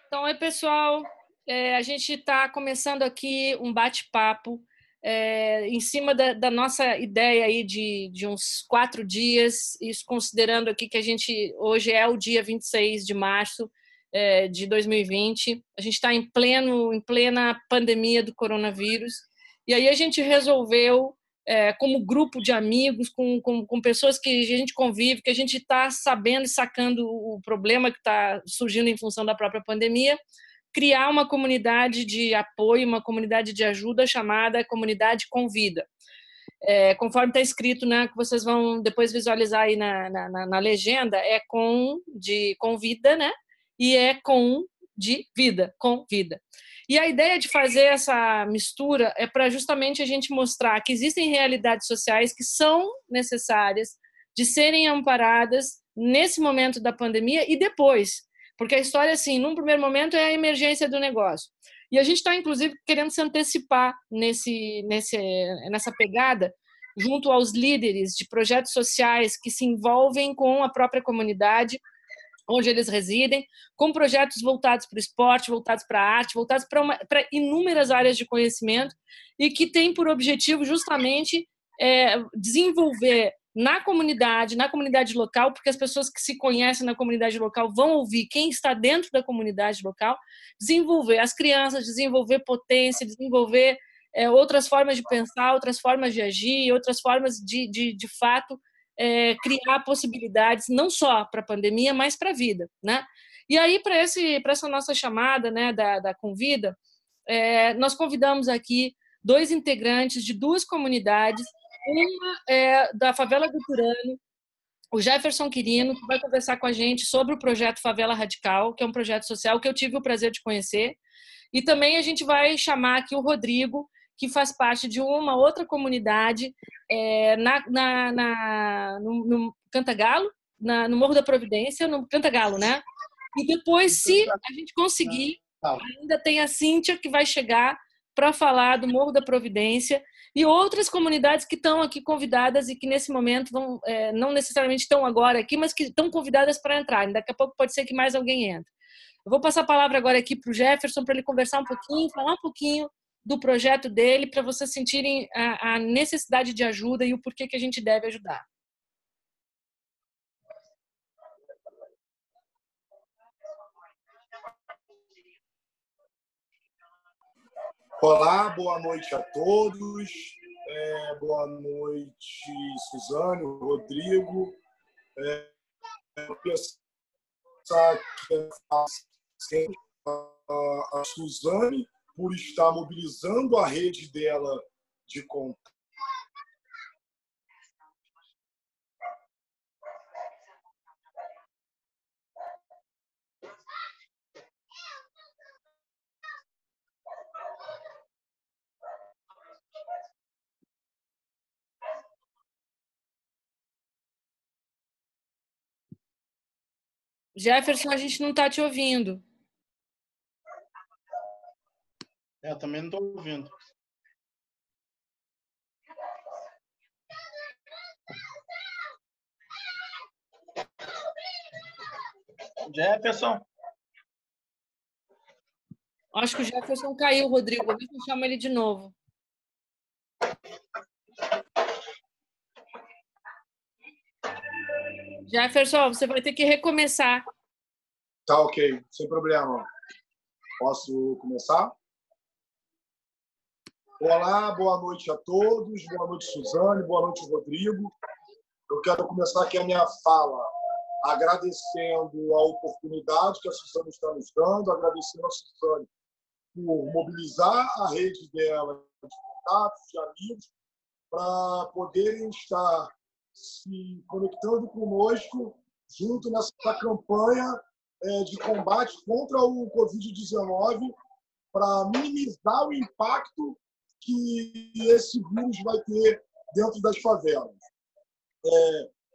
Então, oi, pessoal. A gente está começando aqui um bate-papo em cima da nossa ideia aí de uns 4 dias, isso considerando aqui que a gente hoje é o dia 26 de março de 2020. A gente está em plena pandemia do coronavírus, e aí a gente resolveu, como grupo de amigos, com pessoas que a gente convive, que a gente está sabendo e sacando o problema que está surgindo em função da própria pandemia, criar uma comunidade de apoio, uma comunidade de ajuda chamada Comunidade Convida. Conforme está escrito, né, que vocês vão depois visualizar aí na legenda, é com de convida, né? E é com de vida, com vida. E a ideia de fazer essa mistura é para justamente a gente mostrar que existem realidades sociais que são necessárias de serem amparadas nesse momento da pandemia e depois. Porque a história, assim, num primeiro momento é a emergência do negócio. E a gente está, inclusive, querendo se antecipar nessa pegada, junto aos líderes de projetos sociais que se envolvem com a própria comunidade onde eles residem, com projetos voltados para o esporte, voltados para a arte, voltados para inúmeras áreas de conhecimento, e que tem por objetivo justamente desenvolver na comunidade local, porque as pessoas que se conhecem na comunidade local vão ouvir quem está dentro da comunidade local, desenvolver as crianças, desenvolver potência, desenvolver outras formas de pensar, outras formas de agir, outras formas de fato, criar possibilidades não só para a pandemia, mas para a vida, né? E aí, para essa nossa chamada, né, da Convida, nós convidamos aqui 2 integrantes de 2 comunidades, uma da favela do Turano, o Jefferson Quirino, que vai conversar com a gente sobre o projeto Favela Radical, que é um projeto social que eu tive o prazer de conhecer, e também a gente vai chamar aqui o Rodrigo, que faz parte de uma outra comunidade no Cantagalo, no Morro da Providência, no Cantagalo, né? E depois, se a gente conseguir, ainda tem a Cíntia, que vai chegar para falar do Morro da Providência e outras comunidades que estão aqui convidadas e que nesse momento não necessariamente estão agora aqui, mas que estão convidadas para entrar. Daqui a pouco pode ser que mais alguém entre. Eu vou passar a palavra agora aqui para o Jefferson, para ele conversar um pouquinho, falar um pouquinho do projeto dele, para vocês sentirem a necessidade de ajuda e o porquê que a gente deve ajudar. Olá, boa noite a todos. Boa noite, Suzane, Rodrigo. Eu pensar que a Suzane, por estar mobilizando a rede dela de contato. Jefferson, a gente não está te ouvindo. Eu também não estou ouvindo. Jefferson. Acho que o Jefferson caiu, Rodrigo. Vou ver se eu chamo ele de novo. Jefferson, você vai ter que recomeçar. Tá, ok. Sem problema. Posso começar? Olá, boa noite a todos. Boa noite, Suzane. Boa noite, Rodrigo. Eu quero começar aqui a minha fala agradecendo a oportunidade que a Suzane está nos dando, agradecendo a Suzane por mobilizar a rede dela de contatos, de amigos, para poderem estar se conectando conosco junto nessa campanha de combate contra o Covid-19 para minimizar o impacto que esse vírus vai ter dentro das favelas.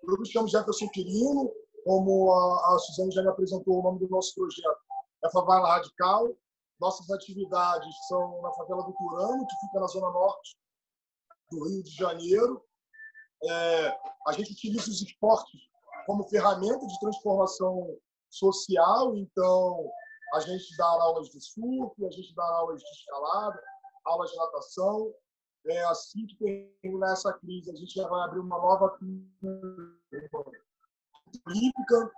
Eu me chamo Jefferson Quirino, como a Suzane já me apresentou, o nome do nosso projeto é Favela Radical. Nossas atividades são na favela do Turano, que fica na zona norte do Rio de Janeiro. A gente utiliza os esportes como ferramenta de transformação social, então A gente dá aulas de surf, a gente dá aulas de escalada, aulas de natação. Assim que terminar essa crise, a gente já vai abrir uma nova olímpica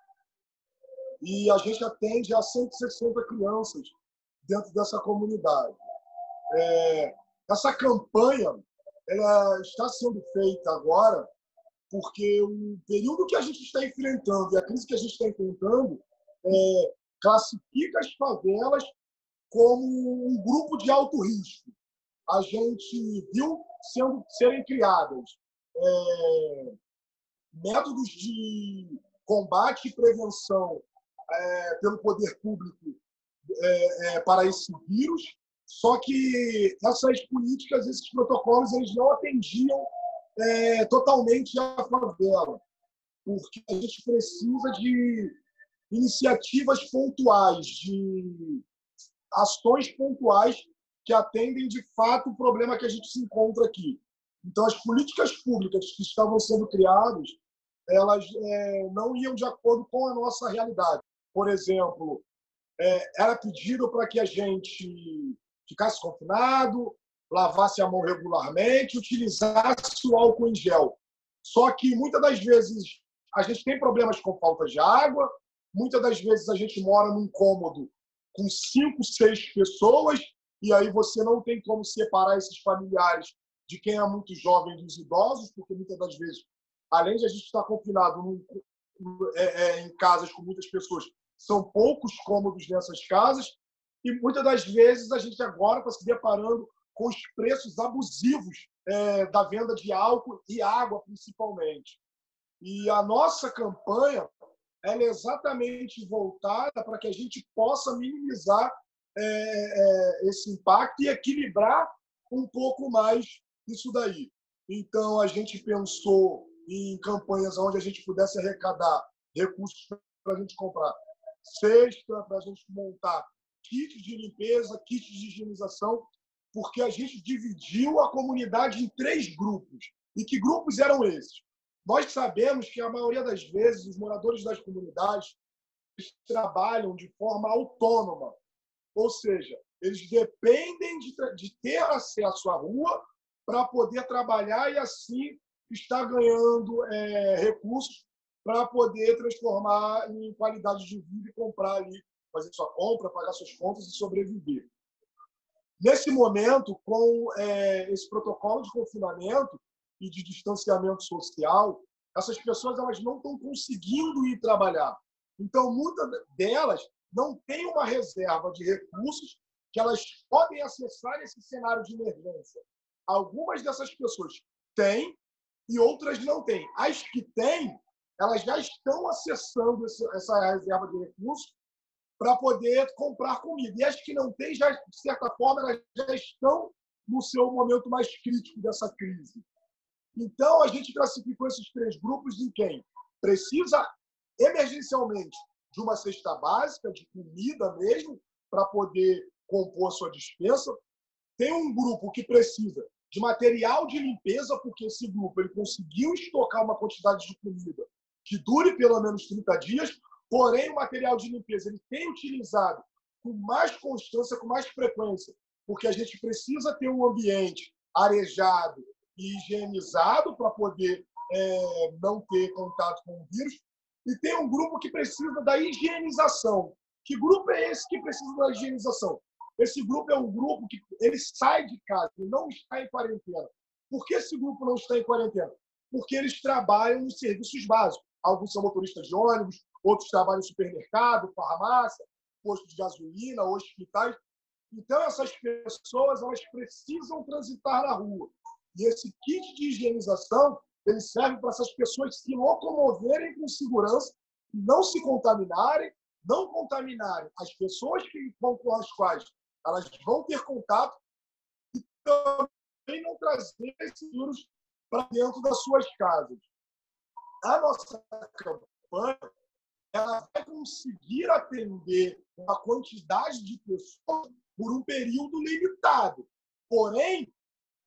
e a gente atende a 160 crianças dentro dessa comunidade. Essa campanha ela está sendo feita agora porque o período que a gente está enfrentando e a crise que a gente está enfrentando classifica as favelas como um grupo de alto risco. A gente viu serem criadas métodos de combate e prevenção pelo poder público para esse vírus, só que essas políticas, esses protocolos, eles não atendiam totalmente a favela, porque a gente precisa de iniciativas pontuais, de ações pontuais que atendem, de fato, o problema que a gente se encontra aqui. Então, as políticas públicas que estavam sendo criadas, elas não iam de acordo com a nossa realidade. Por exemplo, era pedido para que a gente ficasse confinado, lavasse a mão regularmente, utilizasse o álcool em gel. Só que, muitas das vezes, a gente tem problemas com falta de água, muitas das vezes a gente mora num cômodo com 5, 6 pessoas, e aí você não tem como separar esses familiares de quem é muito jovem dos idosos, porque muitas das vezes, além de a gente estar confinado em casas com muitas pessoas, são poucos cômodos nessas casas, e muitas das vezes a gente agora está se deparando com os preços abusivos da venda de álcool e água, principalmente. E a nossa campanha ela é exatamente voltada para que a gente possa minimizar esse impacto e equilibrar um pouco mais isso daí. Então, a gente pensou em campanhas onde a gente pudesse arrecadar recursos para a gente comprar cesta, para a gente montar kits de limpeza, kits de higienização, porque a gente dividiu a comunidade em 3 grupos. E que grupos eram esses? Nós sabemos que, a maioria das vezes, os moradores das comunidades trabalham de forma autônoma. Ou seja, eles dependem de ter acesso à rua para poder trabalhar e, assim, estar ganhando recursos para poder transformar em qualidade de vida e comprar ali, fazer sua compra, pagar suas contas e sobreviver. Nesse momento, com esse protocolo de confinamento e de distanciamento social, essas pessoas elas não estão conseguindo ir trabalhar. Então, muitas delas não têm uma reserva de recursos que elas podem acessar nesse cenário de emergência. Algumas dessas pessoas têm e outras não têm. As que têm, elas já estão acessando essa reserva de recursos para poder comprar comida. E as que não têm, já, de certa forma, elas já estão no seu momento mais crítico dessa crise. Então, a gente classificou esses 3 grupos em quem precisa emergencialmente de uma cesta básica, de comida mesmo, para poder compor a sua despensa. Tem um grupo que precisa de material de limpeza, porque esse grupo ele conseguiu estocar uma quantidade de comida que dure pelo menos 30 dias, porém o material de limpeza ele tem utilizado com mais constância, com mais frequência, porque a gente precisa ter um ambiente arejado e higienizado para poder não ter contato com o vírus. E tem um grupo que precisa da higienização. Que grupo é esse que precisa da higienização? Esse grupo é um grupo que ele sai de casa, ele não está em quarentena. Por que esse grupo não está em quarentena? Porque eles trabalham nos serviços básicos. Alguns são motoristas de ônibus, outros trabalham em supermercado, farmácia, posto de gasolina, hospitais. Então, essas pessoas elas precisam transitar na rua. E esse kit de higienização ele serve para essas pessoas se locomoverem com segurança, não se contaminarem, não contaminarem as pessoas com as quais elas vão ter contato e também não trazer esse vírus para dentro das suas casas. A nossa campanha ela vai conseguir atender uma quantidade de pessoas por um período limitado. Porém,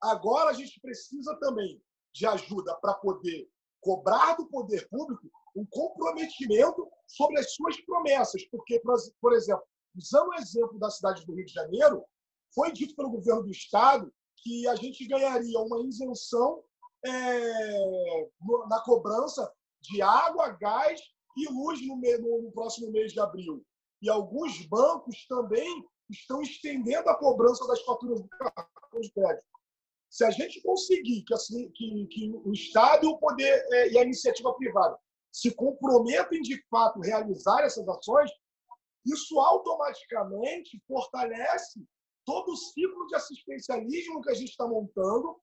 agora a gente precisa também de ajuda para poder cobrar do poder público um comprometimento sobre as suas promessas. Porque, por exemplo, Usando o exemplo da cidade do Rio de Janeiro, foi dito pelo governo do Estado que a gente ganharia uma isenção na cobrança de água, gás e luz no próximo mês de abril. E alguns bancos também estão estendendo a cobrança das faturas do cartão de crédito. Se a gente conseguir que o Estado e o poder e a iniciativa privada se comprometem de fato a realizar essas ações, isso automaticamente fortalece todo o ciclo de assistencialismo que a gente está montando,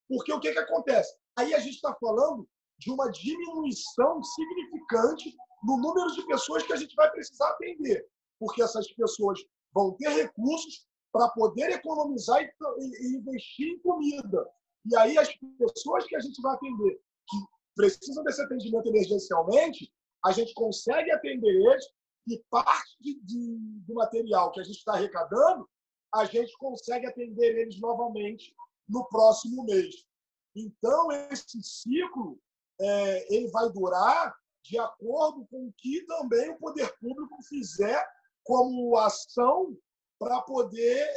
porque o que acontece? Aí a gente está falando de uma diminuição significante no número de pessoas que a gente vai precisar atender, porque essas pessoas vão ter recursos para poder economizar e investir em comida. E aí as pessoas que a gente vai atender, que precisam desse atendimento emergencialmente, a gente consegue atender eles e parte do material que a gente está arrecadando, a gente consegue atender eles novamente no próximo mês. Então, esse ciclo ele vai durar de acordo com o que também o poder público fizer como ação para poder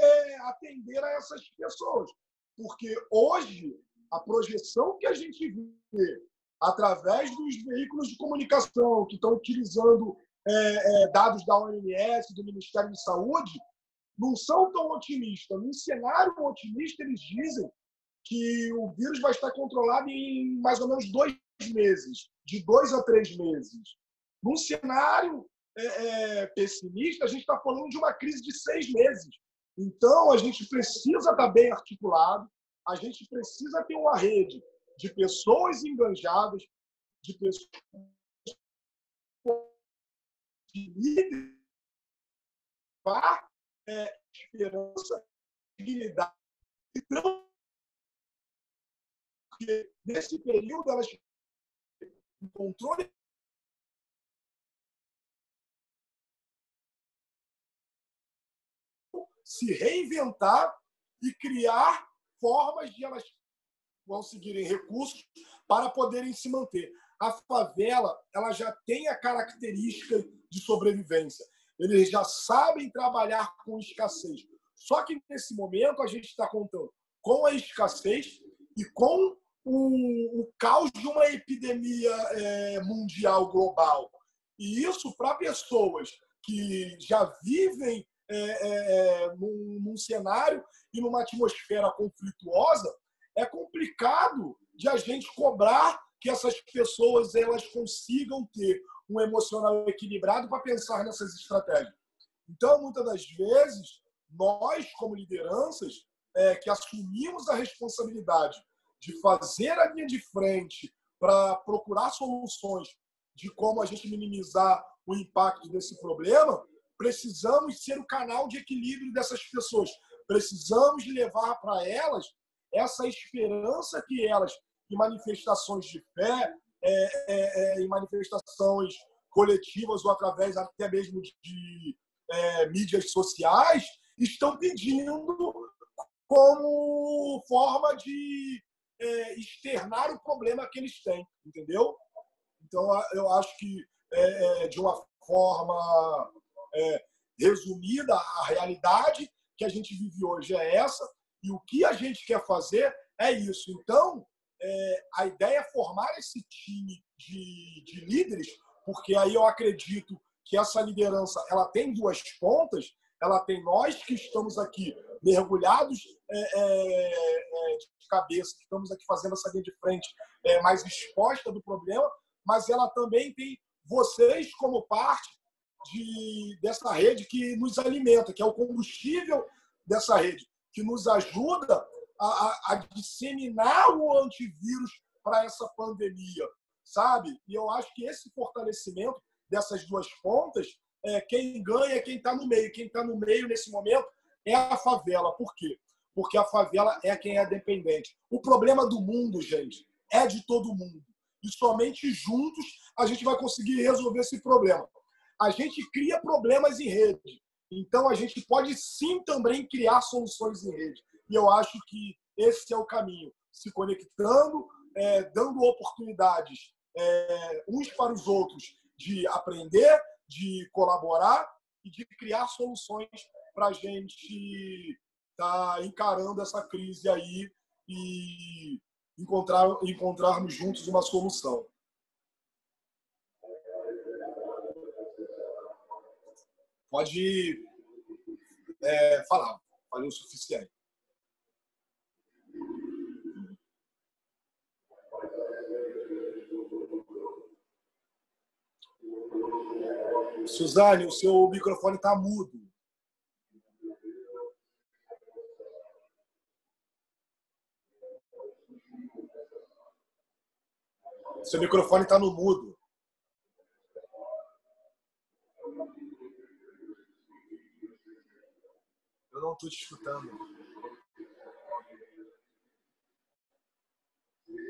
atender a essas pessoas. Porque hoje, a projeção que a gente vê através dos veículos de comunicação que estão utilizando dados da OMS, do Ministério de Saúde, não são tão otimistas. Num cenário otimista, eles dizem que o vírus vai estar controlado em mais ou menos 2 meses, de 2 a 3 meses. Num cenário pessimista, a gente está falando de uma crise de 6 meses. Então, a gente precisa estar bem articulado, a gente precisa ter uma rede de pessoas engajadas, de pessoas de líderes, esperança, dignidade. Então, porque nesse período elas o controle se reinventar e criar formas de elas conseguirem recursos para poderem se manter. A favela ela já tem a característica de sobrevivência. Eles já sabem trabalhar com escassez. Só que, nesse momento, a gente está contando com a escassez e com o caos de uma epidemia mundial, global. E isso, para pessoas que já vivem num cenário e numa atmosfera conflituosa, é complicado de a gente cobrar que essas pessoas elas consigam ter um emocional equilibrado para pensar nessas estratégias. Então, muitas das vezes, nós, como lideranças, que assumimos a responsabilidade de fazer a linha de frente para procurar soluções de como a gente minimizar o impacto desse problema, precisamos ser o canal de equilíbrio dessas pessoas. Precisamos levar para elas essa esperança que elas, em manifestações de fé, em manifestações coletivas ou através até mesmo de mídias sociais, estão pedindo como forma de externar o problema que eles têm, entendeu? Então, eu acho que, de uma forma resumida, a realidade que a gente vive hoje é essa, e o que a gente quer fazer é isso. Então, a ideia é formar esse time de líderes, porque aí eu acredito que essa liderança ela tem 2 pontas, ela tem nós que estamos aqui mergulhados de cabeça, que estamos aqui fazendo essa linha de frente mais exposta do problema, mas ela também tem vocês como parte dessa rede que nos alimenta, que é o combustível dessa rede, que nos ajuda a disseminar o antivírus para essa pandemia, sabe? E eu acho que esse fortalecimento dessas 2 pontas, quem ganha é quem está no meio. Quem está no meio, nesse momento, é a favela. Por quê? Porque a favela é quem é dependente. O problema do mundo, gente, é de todo mundo. E somente juntos a gente vai conseguir resolver esse problema. A gente cria problemas em rede. Então, a gente pode sim também criar soluções em rede. E eu acho que esse é o caminho. Se conectando, dando oportunidades uns para os outros de aprender, de colaborar e de criar soluções para a gente estar encarando essa crise aí e encontrarmos juntos uma solução. Pode falar, falei o suficiente. Suzane, o seu microfone está mudo. Seu microfone está no mudo. Eu não estou te escutando.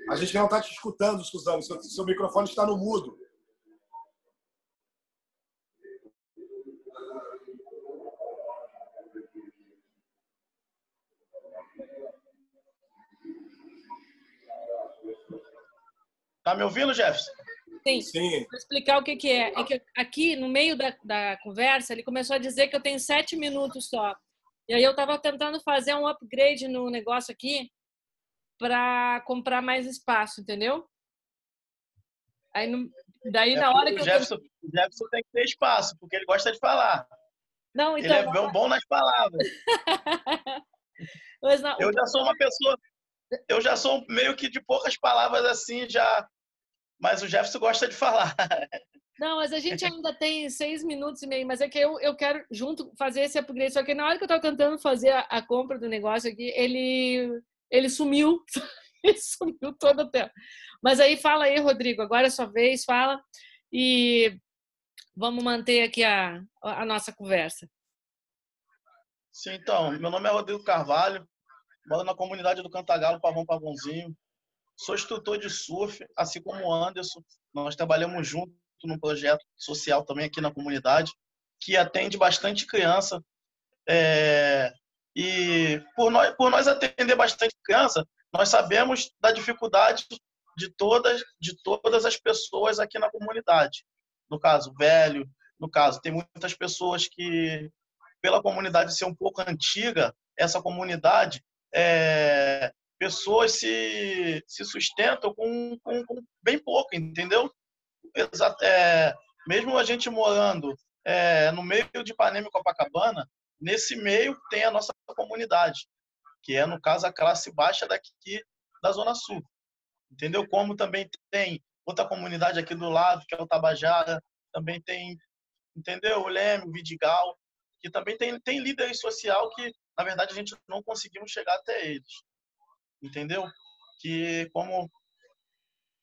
A gente não está te escutando, Suzane. Seu microfone está no mudo. Tá me ouvindo, Jefferson? Sim. Sim. Vou explicar o que é. É que aqui, no meio da conversa, ele começou a dizer que eu tenho 7 minutos só. E aí eu estava tentando fazer um upgrade no negócio aqui para comprar mais espaço, entendeu? Aí, daí, na hora que o Jefferson tem que ter espaço, porque ele gosta de falar. Não, então... Ele é bom nas palavras. Mas não, eu já sou uma pessoa... Eu já sou meio que de poucas palavras assim, já... Mas o Jefferson gosta de falar. Não, mas a gente ainda tem 6 minutos e meio, mas é que eu quero junto fazer esse upgrade. Só que na hora que eu estava tentando fazer a compra do negócio aqui, ele sumiu. Ele sumiu todo o tempo. Mas aí fala aí, Rodrigo, agora é sua vez, fala. E vamos manter aqui a nossa conversa. Sim, então, meu nome é Rodrigo Carvalho, moro na comunidade do Cantagalo, Pavãozinho. Sou instrutor de surf, assim como o Anderson. Nós trabalhamos junto num projeto social também aqui na comunidade, que atende bastante criança. E por nós atender bastante criança, nós sabemos da dificuldade de todas as pessoas aqui na comunidade. No caso, velho, no caso, tem muitas pessoas que, pela comunidade ser um pouco antiga, essa comunidade, pessoas se sustentam com bem pouco, entendeu? Mesmo a gente morando no meio de Ipanema e Copacabana, nesse meio tem a nossa comunidade, que é, no caso, a classe baixa daqui da Zona Sul. Entendeu? Como também tem outra comunidade aqui do lado, que é o Tabajara, também tem, entendeu? O Leme, o Vidigal, que também tem líder social que, na verdade, a gente não conseguimos chegar até eles. Entendeu? Que, como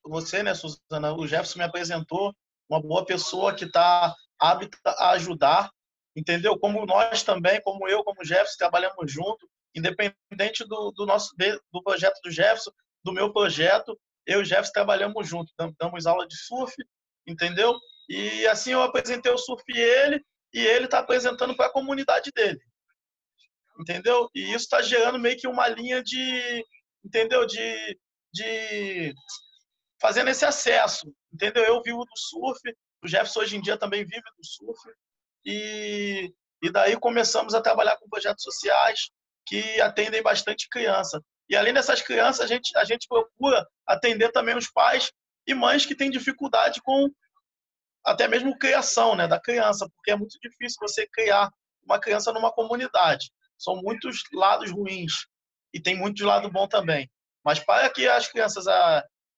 você, né, Suzana, o Jefferson me apresentou, uma boa pessoa que está apta a ajudar, entendeu? Como nós também, como eu, como o Jefferson, trabalhamos junto, independente do projeto do Jefferson, do meu projeto, eu e o Jefferson trabalhamos junto, damos aula de surf, entendeu? E assim eu apresentei o surf e ele está apresentando para a comunidade dele, entendeu? E isso está gerando meio que uma linha de, entendeu? De fazendo esse acesso, entendeu? Eu vivo do surf, o Jefferson hoje em dia também vive do surf, e daí começamos a trabalhar com projetos sociais que atendem bastante criança. E além dessas crianças, a gente procura atender também os pais e mães que têm dificuldade com até mesmo criação, né, da criança, porque é muito difícil você criar uma criança numa comunidade. São muitos lados ruins e tem muito lado bom também. Mas para que as crianças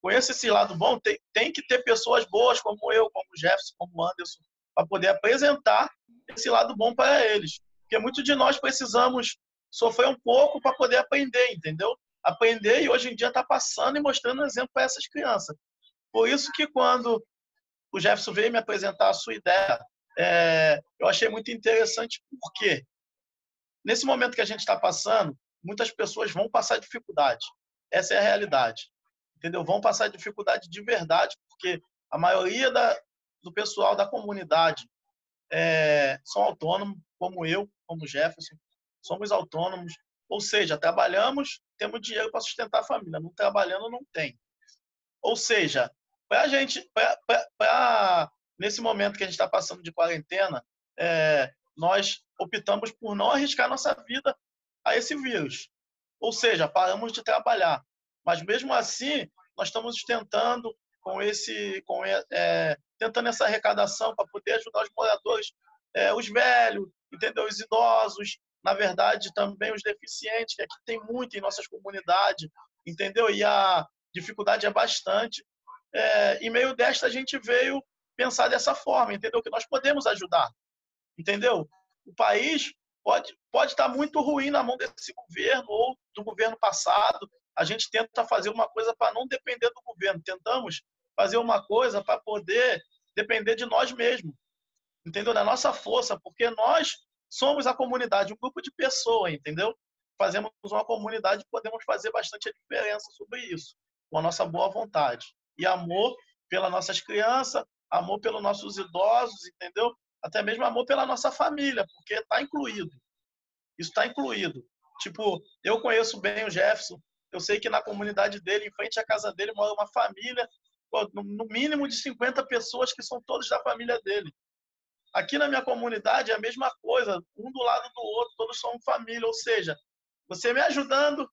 conheçam esse lado bom, tem que ter pessoas boas como eu, como o Jefferson, como o Anderson, para poder apresentar esse lado bom para eles. Porque muitos de nós precisamos sofrer um pouco para poder aprender, entendeu? Aprender e hoje em dia está passando e mostrando exemplo para essas crianças. Por isso que quando o Jefferson veio me apresentar a sua ideia, eu achei muito interessante, porque nesse momento que a gente está passando, muitas pessoas vão passar dificuldade. Essa é a realidade. Entendeu? Vão passar dificuldade de verdade, porque a maioria do pessoal da comunidade são autônomos, como eu, como o Jefferson, somos autônomos, ou seja, trabalhamos, temos dinheiro para sustentar a família, não trabalhando não tem. Ou seja, para a gente, nesse momento que a gente está passando de quarentena, nós optamos por não arriscar nossa vida a esse vírus. Ou seja, paramos de trabalhar. Mas mesmo assim, nós estamos tentando tentando essa arrecadação para poder ajudar os moradores, os velhos, entendeu? Os idosos, na verdade também os deficientes, que aqui tem muito em nossas comunidades, entendeu? E a dificuldade é bastante. Em meio desta a gente veio pensar dessa forma, entendeu? Que nós podemos ajudar, entendeu? O país pode estar muito ruim na mão desse governo ou do governo passado. A gente tenta fazer uma coisa para não depender do governo. Tentamos fazer uma coisa para poder depender de nós mesmos, entendeu? Da nossa força, porque nós somos a comunidade, um grupo de pessoas, entendeu? Fazemos uma comunidade e podemos fazer bastante a diferença sobre isso, com a nossa boa vontade. E amor pelas nossas crianças, amor pelos nossos idosos, entendeu? Até mesmo amor pela nossa família, porque está incluído. Isso está incluído. Tipo, eu conheço bem o Jefferson, eu sei que na comunidade dele, em frente à casa dele, mora uma família, no mínimo de 50 pessoas que são todos da família dele. Aqui na minha comunidade é a mesma coisa, um do lado do outro, todos são família, ou seja, você me ajudando,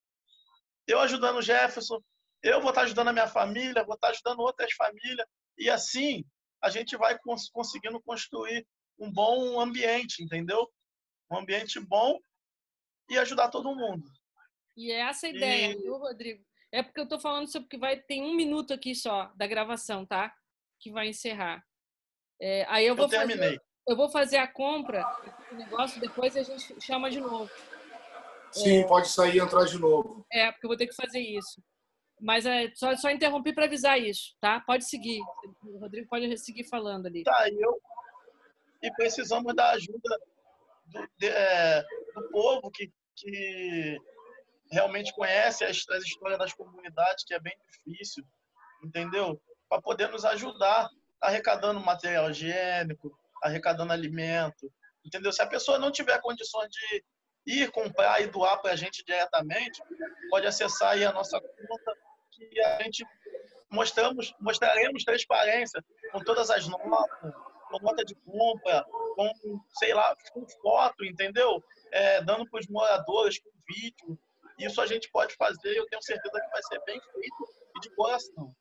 eu ajudando o Jefferson, eu vou estar ajudando a minha família, vou estar ajudando outras famílias, e assim a gente vai conseguindo construir um bom ambiente, entendeu? Um ambiente bom e ajudar todo mundo. E é essa a ideia, viu, Rodrigo? É porque eu estou falando sobre que tem 1 minuto aqui só da gravação, tá? Que vai encerrar. Aí eu vou fazer a compra, o negócio, depois a gente chama de novo. Sim, pode sair e entrar de novo. Porque eu vou ter que fazer isso. Mas só interrompi para avisar isso, tá? Pode seguir. O Rodrigo pode seguir falando ali. Tá, e precisamos da ajuda do povo que realmente conhece as histórias das comunidades, que é bem difícil, entendeu? Para poder nos ajudar, arrecadando material higiênico, arrecadando alimento, entendeu? Se a pessoa não tiver condições de ir comprar e doar para a gente diretamente, pode acessar aí a nossa conta, que a gente mostraremos transparência com todas as notas, com nota de compra, com, sei lá, com foto, entendeu? Dando para os moradores, com vídeo. Isso a gente pode fazer e eu tenho certeza que vai ser bem feito e de coração.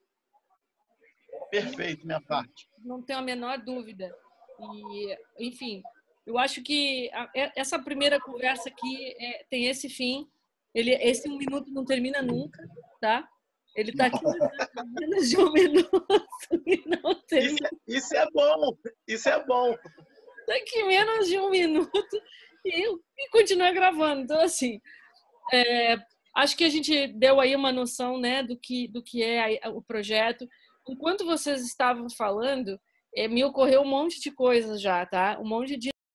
Perfeito, minha parte. Não tenho a menor dúvida. E, enfim, eu acho que essa primeira conversa aqui tem esse fim. Esse 1 minuto não termina nunca, tá? Ele está aqui menos de 1 minuto e não termina. Isso é bom, isso é bom. Está aqui menos de 1 minuto e continua gravando. Então, assim, acho que a gente deu aí uma noção, né, do que é o projeto. Enquanto vocês estavam falando, me ocorreu um monte de coisas já, tá? Um monte de